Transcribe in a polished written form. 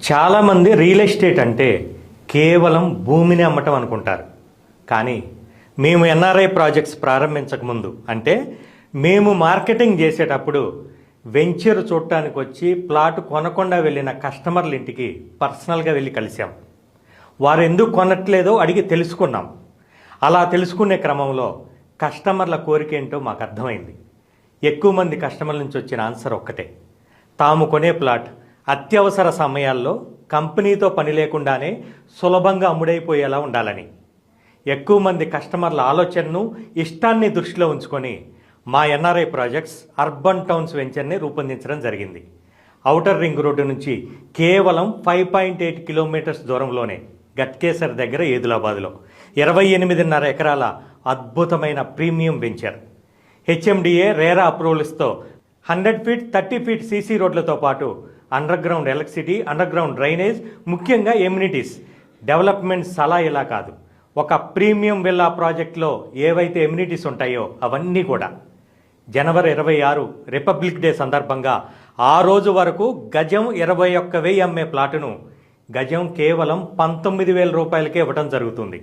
చాలామంది real estate అంటే కేవలం భూమిని అమ్మటం అనుకుంటారు. కానీ మేము ఎన్ఆర్ఐ ప్రాజెక్ట్స్ ప్రారంభించకముందు అంటే మేము మార్కెటింగ్ చేసేటప్పుడు వెంచర్ చూడటానికి వచ్చి ప్లాట్ కొనకుండా వెళ్ళిన కస్టమర్ల ఇంటికి పర్సనల్గా వెళ్ళి కలిసాం. వారు ఎందుకు కొనట్లేదో అడిగి తెలుసుకున్నాం. అలా తెలుసుకునే క్రమంలో కస్టమర్ల కోరిక ఏంటో మాకు అర్థమైంది. ఎక్కువ మంది కస్టమర్ల నుంచి వచ్చిన ఆన్సర్ ఒక్కటే: తాము కొనే ప్లాట్ అత్యవసర సమయాల్లో కంపెనీతో పని లేకుండానే సులభంగా అమ్ముడైపోయేలా ఉండాలని. ఎక్కువ మంది కస్టమర్ల ఆలోచనను, ఇష్టాన్ని దృష్టిలో ఉంచుకొని మా ఎన్ఆర్ఐ ప్రాజెక్ట్స్ అర్బన్ టౌన్స్ వెంచర్ని రూపొందించడం జరిగింది. ఔటర్ రింగ్ రోడ్డు నుంచి కేవలం 5.8 కిలోమీటర్స్ దూరంలోనే గట్కేసర్ దగ్గర ఏదులాబాద్లో 28.5 ఎకరాల అద్భుతమైన ప్రీమియం వెంచర్. హెచ్ఎండిఏ రేరా అప్రూవల్స్తో 100 ఫీట్ 30 ఫీట్ సీసీ రోడ్లతో పాటు underground electricity, underground drainage, ముఖ్యంగా ఎమ్యూనిటీస్. డెవలప్మెంట్స్ అలా ఇలా కాదు, ఒక ప్రీమియం విల్లా ప్రాజెక్ట్లో ఏవైతే ఎమ్యూనిటీస్ ఉంటాయో అవన్నీ కూడా. జనవరి 26 రిపబ్లిక్ డే సందర్భంగా ఆ రోజు వరకు గజం 21,000 అమ్మే ప్లాటును గజం కేవలం 19,000 రూపాయలకే ఇవ్వడం జరుగుతుంది.